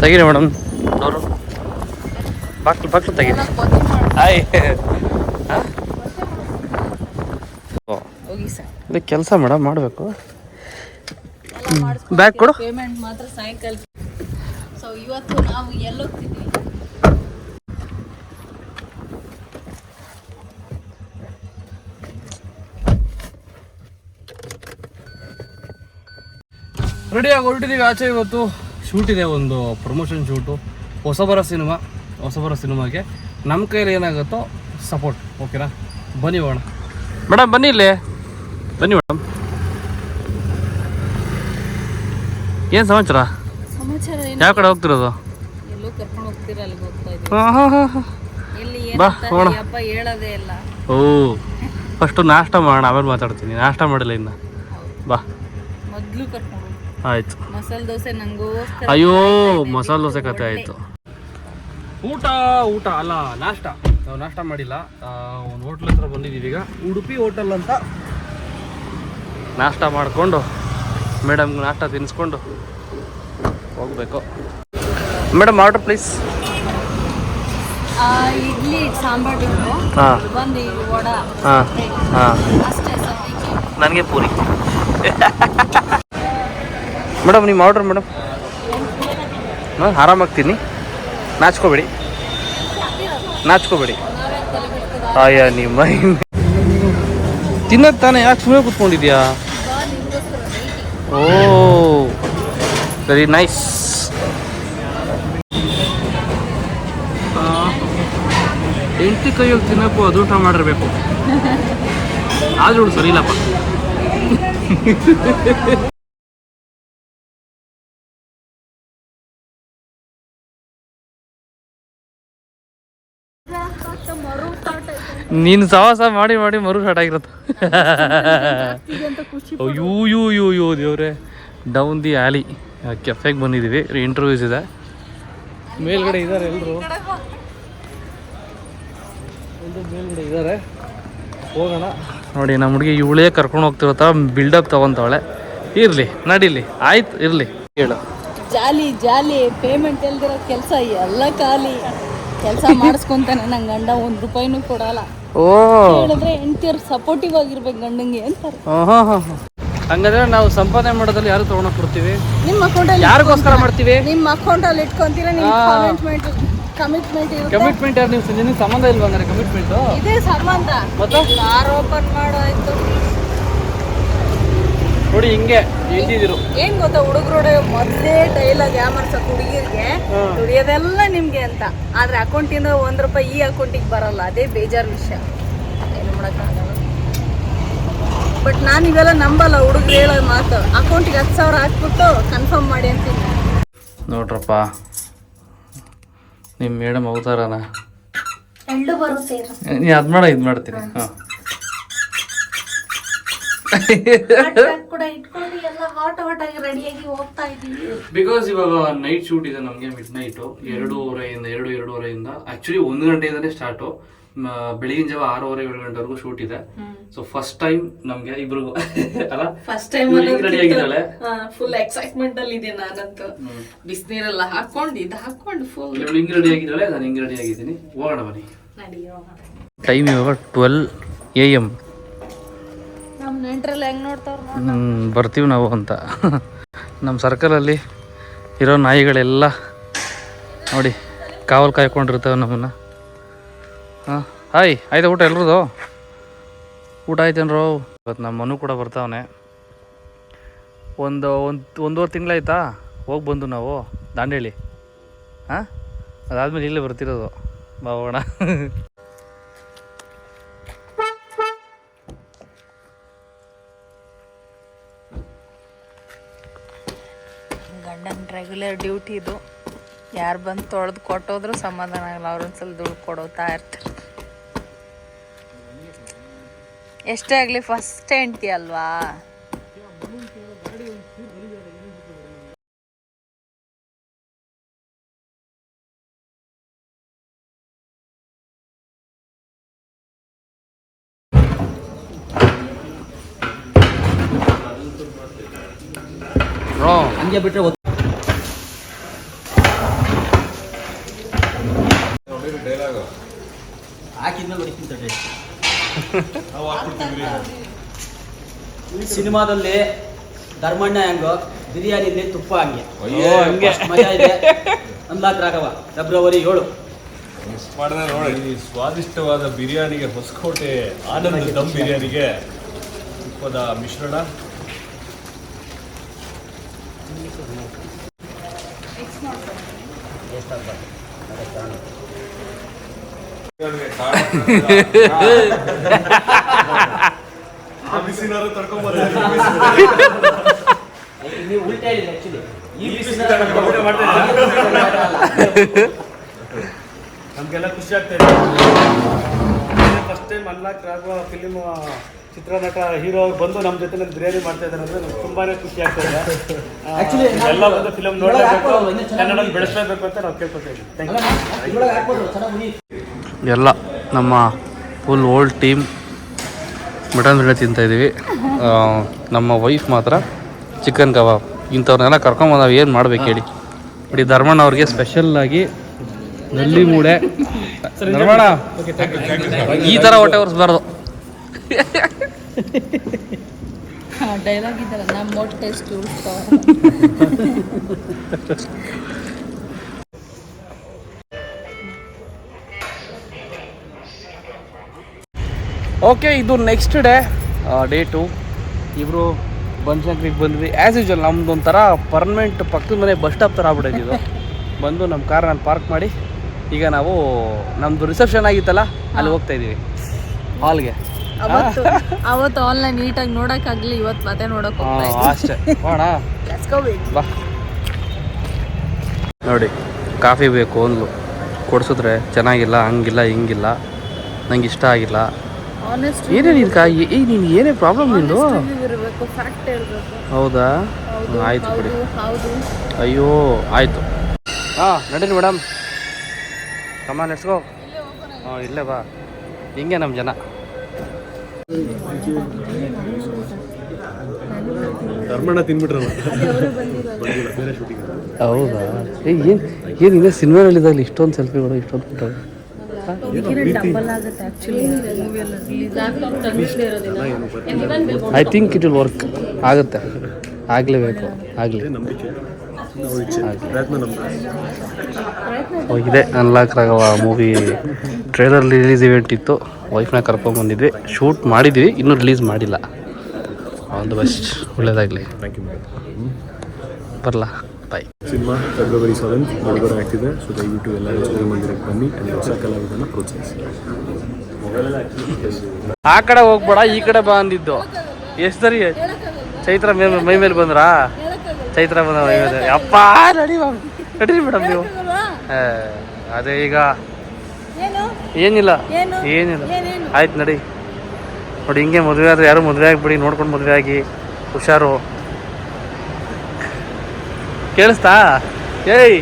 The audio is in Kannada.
ತೆಗೀರಿ ಮೇಡಮ್ ಅವರು ಬಾಕ್ಲು ತೆಗೀರಿ. ಹಾಯ್. ಇದು ಕೆಲಸ ಮೇಡಮ್ ಮಾಡಬೇಕು. ಬ್ಯಾಗ್ ಕೊಡು. ಪೇಮೆಂಟ್ ಮಾತ್ರ ಸಾಯಂಕಾಲ. ಸೊ ಇವತ್ತು ನಾವು ಎಲ್ಲೋಗ್ತಿದ್ವಿ? ರೆಡಿಯಾಗಿ ಹೊರಟಿದ್ದೀವಿ ಆಚೆ. ಇವತ್ತು ಶೂಟ್ ಇದೆ, ಒಂದು ಪ್ರಮೋಷನ್ ಶೂಟು, ಹೊಸಬರ ಸಿನಿಮಾಗೆ ನಮ್ಮ ಕೈಯಲ್ಲಿ ಏನಾಗುತ್ತೋ ಸಪೋರ್ಟ್. ಓಕೆನಾ? ಬನ್ನಿ ಹೋಗೋಣ ಮೇಡಮ್. ಬನ್ನಿ ಇಲ್ಲೇ ಬನ್ನಿ ಮೇಡಮ್. ಏನು ಸಮಾಚಾರ? ಯಾವ ಕಡೆ ಹೋಗ್ತಿರೋದು? ಬಾ ಹೋಗೋಣ. ಓ ಫಸ್ಟು ನಾಷ್ಟ ಮಾಡೋಣ, ಆಮೇಲೆ ಮಾತಾಡ್ತೀನಿ. ನಾಷ್ಟ ಮಾಡಿಲ್ಲ ಇನ್ನು. ಬಾ ಆಯ್ತು. ಮಸಾಲೆ ದೋಸೆ ನಂಗೋಸ್ಕರ. ಅಯ್ಯೋ ಮಸಾಲೆ ದೋಸೆ ಕತೆ ಆಯಿತು. ಊಟ ಅಲ್ಲ, ನಾಷ್ಟ. ನಾವು ನಾಷ್ಟ ಮಾಡಿಲ್ಲ. ಒಂದು ಹೋಟ್ಲ್ ಹತ್ರ ಬಂದಿದ್ದೀವಿ ಈಗ, ಉಡುಪಿ ಹೋಟೆಲ್ ಅಂತ. ನಾಷ್ಟ ಮಾಡಿಕೊಂಡು ಮೇಡಮ್ಗೆ ನಾಷ್ಟ ತಿನ್ನಿಸ್ಕೊಂಡು ಹೋಗಬೇಕು. Madam order please. Idli sambar ಬಂದು ವಡಾ. ಅಷ್ಟೇ ನನಗೆ ಪೂರಿ. ಮೇಡಮ್ ನಿಮ್ಮ ಆರ್ಡ್ರ್ ಮೇಡಮ್. ಹಾಂ ಆರಾಮಾಗ್ತೀನಿ, ನಾಚ್ಕೋಬೇಡಿ. ಅಯ್ಯ ನಿಮ್ಮ ತಿನ್ನೋದು ತಾನೇ, ಯಾಕೆ ಸುಮ್ಮನೆ ಕೂತ್ಕೊಂಡಿದ್ಯಾ? ಓ ವೆರಿ ನೈಸ್. ಹೆಂಡತಿ ಕೈಯೋಗಿ ತಿನ್ನೋಕ್ಕೂ ಅದೂಟ ಮಾಡಿರ್ಬೇಕು. ಆದ್ರೂ ಸರಿ ಇಲ್ಲಪ್ಪ. ನೀನು ಸವಾಸ ಮಾಡಿ ಮರು ಸ್ಟಾರ್ಟ್ ಆಗಿರುತ್ತೆ. ಅಯ್ಯೋ ದೇವ್ರೆ. ಡೌನ್ ದಿ ಆಲಿ ಕೆಫೆಗೆ ಬಂದಿದ್ದೀವಿ. ಇಂಟರ್ವ್ಯೂಸ್ ಇದೆ, ಮೇಲ್ಗಡೆ ಇದ್ದಾರೆ ಎಲ್ಲರೂ. ಮೇಲ್ಗಡೆ ಇದ್ದಾರೆ, ಹೋಗೋಣ. ನೋಡಿ ನಮ್ಮ ಹುಡುಗಿ ಇವಳೇ ಕರ್ಕೊಂಡು ಹೋಗ್ತಿರತ್ತ, ಬಿಲ್ಡಪ್ ತಗೊಂತವಳೆ. ಇರಲಿ ನಡೀಲಿ, ಆಯ್ತು ಇರಲಿ. ಹೇಳು. ಜಾಲಿ ಪೇಮೆಂಟ್ ಎಲ್ದಿರೋ ಕೆಲಸ ಎಲ್ಲ ಖಾಲಿ. ಕೆಲಸ ಮಾಡಿಸ್ಕೊಂತಾನೆ ನನ್ನ ಗಂಡ, ₹1 ಕೊಡಲ್ಲ. ಓ ಹೇಳಿದ್ರೆ ಹೆಂಡತಿಯರು ಸಪೋರ್ಟಿವ್ ಆಗಿರ್ಬೇಕು ಗಂಡಂಗೆ ಅಂತಾರೆ. ಹಂಗಂದ್ರೆ ನಾವು ಸಂಪಾದನೆ ಮಾಡೋದ್ರಲ್ಲಿ ಯಾರು ತಗೊಂಡೋಗಿ ಕೊಡ್ತೀವಿ? ನಿಮ್ಮ ಅಕೌಂಟಲ್ಲಿ. ಯಾರಿಗೋಸ್ಕರ ಮಾಡ್ತೀವಿ? ನಿಮ್ಮ ಅಕೌಂಟಲ್ಲಿ ಇಟ್ಕೊಂತೀರಾ. ನಿಮ್ಮ ಕಮಿಟ್ಮೆಂಟ್ ಇರುತ್ತೆ. ಕಮಿಟ್ಮೆಂಟ್ ಯಾರು? ನೀವು ನಿಮಗೆ ಸಂಬಂಧ ಇಲ್ವಾ ಅಂದ್ರೆ ಕಮಿಟ್ಮೆಂಟ್? ಇದೇ ಸಂಬಂಧ. ಮತ್ತೆ ಕಾರ್ ಓಪನ್ ಮಾಡಾಯ್ತು ನೋಡಿ, ಹಿಂಗೆ ಎಲ್ಲಿದ್ರು ಏನ್ ಗೊತ್ತಾ, ಹುಡುಗರು ಮೊದಲೇ ಡೈಲಾಗ್ ಯಾಮರ್ಸಕ್ ಹುಡುಗಿರ್ಗೆ ದುಡಿಯೋದೆಲ್ಲ ನಿಮ್ಗೆ ಅಂತ. ಆದ್ರೆ ಅಕೌಂಟಿಂದ ₹1 ಈ ಅಕೌಂಟಿಗೆ ಬರಲ್ಲ. ಅದೇ ಬೇಜಾರ್ ವಿಷಯ, ಏನು ಮಾಡಕ್ಕಾಗಲ್ಲ. ಬಟ್ ನಾನು ಇವೆಲ್ಲ ನಂಬಲ್ಲ. ಹುಡುಗರು ಹೇಳೋ ಮಾತು, ಅಕೌಂಟಿಗೆ 10,000 ಹಾಕ್ಬಿಟ್ಟು ಕನ್ಫರ್ಮ್ ಮಾಡಿ ಅಂತೀನಿ. ನೋಡ್ರಪ್ಪ ನಿಮ್ಮ ಮೇಡಮ್ ಅವತಾರನ ನೀ ಅದ್ ಮಾಡ ಇದು ಮಾಡ್ತೀನಿ. ಬಿಕಾಸ್ ಇವಾಗ ನೈಟ್ ಶೂಟ್ ಇದೆ ನಮಗೆ, ಮಿಡ್ ನೈಟ್ 2:30 ಆಕ್ಚುಲಿ 1 ಗಂಟೆಯಿಂದನೇ ಸ್ಟಾರ್ಟು. ಬೆಳಗಿನ ಜಾವ 6:30 7 ಗಂಟೆವರೆಗೂ ಶೂಟ್ ಇದೆ. ಸೊ ಫಸ್ಟ್ ಟೈಮ್ ನಮ್ಗೆ ಇಬ್ರಿಗೂ ಅಲ್ಲ, ಫಸ್ಟ್ ಟೈಮ್ ರೆಡಿ ಆಗಿದ್ದಾಳೆ. ಫುಲ್ ಎಕ್ಸೈಟ್ಮೆಂಟ್ ಅಲ್ಲಿ ಇದೆ ನಾನಂತೂ. ಬಿಸಿನೀರೆಲ್ಲ ಹಾಕೊಂಡು ಫುಲ್ ಹಿಂಗ್ ರೆಡಿ ಆಗಿದ್ದಾಳೆ, ನಾನು ಹಿಂಗ್ ರೆಡಿ ಆಗಿದ್ದೀನಿ. ಹೋಗೋಣ ಬನ್ನಿ. ಟೈಮ್ ಇವಾಗ 12 AM. ನಮ್ಮ ನೆಂಟ್ರಲ್ಲಿ ಹೆಂಗ್ ನೋಡ್ತಾವ್ರ ಬರ್ತೀವಿ ನಾವು ಅಂತ. ನಮ್ಮ ಸರ್ಕಲಲ್ಲಿ ಇರೋ ನಾಯಿಗಳೆಲ್ಲ ನೋಡಿ ಕಾವಲು ಕಾಯ್ಕೊಂಡಿರ್ತೇವೆ ನಮ್ಮನ್ನ. ಹಾಂ ಹಾಯ್, ಆಯ್ತಾ ಊಟ ಎಲ್ರದು? ಊಟ ಆಯ್ತೇನ್ರೋ? ಇವತ್ತು ನಮ್ಮ ಮನು ಕೂಡ ಬರ್ತಾವನೆ. ಒಂದೂವರೆ ತಿಂಗಳಾಯ್ತಾ ಹೋಗಿ ಬಂದು ನಾವು ದಾಂಡೇಲಿ. ಹಾಂ, ಅದಾದಮೇಲೆ ಇಲ್ಲೇ ಬರ್ತಿರೋದು. ಬಾ ಹೋಗೋಣ. ಗಂಡನ ರೆಗ್ಯುಲರ್ ಡ್ಯೂಟಿ ಇದು. ಯಾರು ಬಂದು ತೊಳೆದು ಕೊಟ್ಟೋದ್ರೂ ಸಮಾಧಾನ ಆಗಲ್ಲ. ಅವ್ರೊಂದ್ಸಲ ದುಡ್ಡು ಕೊಡೋತಾ ಇರ್ತಾರೆ. ಎಷ್ಟೇ ಆಗಲಿ ಫಸ್ಟ್ ಹೆಂಡ್ತಿ ಅಲ್ವಾ. ಹಂಗೆ ಬಿಟ್ಟರೆ ಹಾಕಿದ್ಮೇಲೆ ಹೊಡಿತೀನಿ. ಸಿನಿಮಾದಲ್ಲಿ ಧರ್ಮಣ್ಣ ಹೆಂಗೋ ಬಿರಿಯಾನಿಲಿ ತುಪ್ಪ ಹಂಗೆ ಮಜಾ ಇದೆ. ಅನ್ಲಾಕ್ ರಾಘವ ಫೆಬ್ರವರಿ 7 ಮಾಡಿದ್ರೆ ನೋಡಿ. ಈ ಸ್ವಾದಿಷ್ಟವಾದ ಬಿರಿಯಾನಿಗೆ ಹೊಸಕೋಟೆ ಆನಂದ್ ದಮ್ ಬಿರಿಯಾನಿಗೆ ತುಪ್ಪದ ಮಿಶ್ರಣ. ನೀವು ಉಲ್ಟಾ ಹೇಳಿಲ್ಲ ಆಕ್ಚುಲಿ. ನಮಗೆಲ್ಲ ಖುಷಿ ಆಗ್ತಾ ಇದೆ. First time unlock Raghava film ಚಿತ್ರನಟ ಹೀರೋ ಬಂದು ನಮ್ಮ ಜೊತೆ ಬಿರಿಯಾನಿ ಮಾಡ್ತಾ ಇದ್ದಾರೆ ಅಂದ್ರೆ ನಮ್ಗೆ ತುಂಬಾನೇ ಖುಷಿ ಆಗ್ತಾ ಇದೆ. ಎಲ್ಲ ಬಂದು ಫಿಲಮ್ ನೋಡಲೇಬೇಕು, ಕನ್ನಡ ಬೆಳೆಸಲೇಬೇಕು ಅಂತ ನಾವು ಕೇಳ್ಕೊತಾ ಇದ್ದೀವಿ. ಎಲ್ಲ ನಮ್ಮ full old team mutton biryani ತಿಂತಾಯಿದ್ದೀವಿ. ನಮ್ಮ ವೈಫ್ ಮಾತ್ರ ಚಿಕನ್ ಕಬಾಬ್. ಇಂಥವ್ರನ್ನೆಲ್ಲ ಕರ್ಕೊಂಬಂದು ನಾವು ಏನು ಮಾಡ್ಬೇಕು ಹೇಳಿ. ನೋಡಿ ಧರ್ಮಣ್ಣ ಅವ್ರಿಗೆ ಸ್ಪೆಷಲ್ಲಾಗಿ ನಲ್ಲಿ ಮೂಡೆ. ಧರ್ಮಣ್ಣ ಈ ಥರ ಹೊಟ್ಟೆ ಒರೆಸ್ಬಾರ್ದು. ಡೈಲಾಗ್ ಇದ್ದಲ್ಲ, ನಮ್ಮ ಮೊಟ್ಟೆ ಟೇಸ್ಟ್ ಓಕೆ, ಇದು ನೆಕ್ಸ್ಟ್ ಡೇ 2. ಇಬ್ಬರು ಬನಶಂಕರಿಗೆ ಬಂದ್ವಿ. ಆ್ಯಸ್ ಯೂಶ್ವಲ್ ನಮ್ದು ಒಂಥರ ಪರ್ಮನೆಂಟ್ ಪಕ್ಕದ ಮನೆ ಬಸ್ ಸ್ಟಾಪ್ ಥರ ಆಗ್ಬಿಟ್ಟೈತೆ ಇದು. ಬಂದು ನಮ್ಮ ಕಾರ್ನಲ್ಲಿ ಪಾರ್ಕ್ ಮಾಡಿ ಈಗ ನಾವು ನಮ್ಮದು ರಿಸೆಪ್ಷನ್ ಆಗಿತ್ತಲ್ಲ ಅಲ್ಲಿ ಹೋಗ್ತಾ ಇದ್ದೀವಿ ಹಾಲ್ಗೆ. ಅವತ್ತು ಆನ್ಲೈನ್ ನೀಟಾಗಿ ನೋಡೋಕ್ಕಾಗಲಿ, ಇವತ್ತು ಮತ್ತೆ ನೋಡೋಕೆ ಅಷ್ಟೇ ಹೋಣ ಬಾ. ನೋಡಿ ಕಾಫಿ ಬೇಕು ಅಂದ್ಲು, ಕೊಡಿಸಿದ್ರೆ ಚೆನ್ನಾಗಿಲ್ಲ, ಹಂಗಿಲ್ಲ ಹಿಂಗಿಲ್ಲ, ನಂಗೆ ಇಷ್ಟ ಆಗಿಲ್ಲ. ಏನೇ ನೀನು ಏನೇ ಪ್ರಾಬ್ಲಮ್ ನಿಂದು? ಹೌದಾ, ಆಯಿತು ಬಿಡಿ. ಅಯ್ಯೋ ಆಯಿತು. ಹಾಂ ನಡೀರಿ ಮೇಡಮ್, ಕಮಾನ್ ಲೆಟ್ಸ್ ಗೋ. ಇಲ್ಲೇ ಬಾ, ಹಿಂಗೆ ನಮ್ಮ ಜನ. ಧರ್ಮಣ್ಣ ತಿನ್ಬಿಟ್ರಲ್ಲ. ಹೌದಾ? ಏನು ಇನ್ನೂ ಸಿನಿಮಾಗಳಿದ್ದಾಗಲಿ ಇಷ್ಟೊಂದು ಸೆಲ್ಫಿಗಳು, ಇಷ್ಟೊಂದು photo. I think it will work. ಆಗುತ್ತೆ, ಆಗಲೇಬೇಕು, ಆಗಲಿ. ಇದೆ unlock Raghava movie trailer release event ಇತ್ತು. ವೈಫ್ನ ಕರ್ಕೊಂಡ್ಬಂದಿದ್ವಿ, ಶೂಟ್ ಮಾಡಿದ್ವಿ, ಇನ್ನೂ ರಿಲೀಸ್ ಮಾಡಿಲ್ಲ. ಆಲ್ ದ ಬೆಸ್ಟ್, ಒಳ್ಳೇದಾಗಲಿ. Thank you. ಬರಲಾ, ಬಾಯ್. ಸಿನಿಮಾ ಫೆಬ್ರವರಿ 7 ಬಿಡುಗಡೆ ಆಗ್ತಿದೆ. ಸೊ ದಯವಿಟ್ಟು ಎಲ್ಲರೂ ಚಿತ್ರಮಂದಿರಕ್ಕೆ ಬನ್ನಿ, ಅಲ್ಲಿ ಹೊಸ ಕಲಾವಿದನ ಪ್ರೋತ್ಸಾಹಿಸಿ. ಆ ಕಡೆ ಹೋಗ್ಬೇಡ, ಈ ಕಡೆ ಬಾ ಅಂದಿದ್ದು. ಎಷ್ಟು ಸರಿ ಚೈತ್ರ ಮೈ ಮೇಲೆ ಬಂದ್ರಾ? ಚೈತ್ರ ಬಂದ ಮೈ ಮೇಲೆ. ಅಪ್ಪ ನಡೀರಿ ಮೇಡಮ್ ನೀವು. ಅದೇ ಈಗ ಏನಿಲ್ಲ ಆಯ್ತು ನಡಿ. ನೋಡಿ ಹಿಂಗೆ ಮದುವೆ ಆದರೆ ಯಾರು ಮದುವೆ ಆಗಿಬಿಡಿ, ನೋಡ್ಕೊಂಡು ಮದುವೆ ಆಗಿ ಹುಷಾರು. ಕೇಳಿಸ್ತಾ? ಏಯ್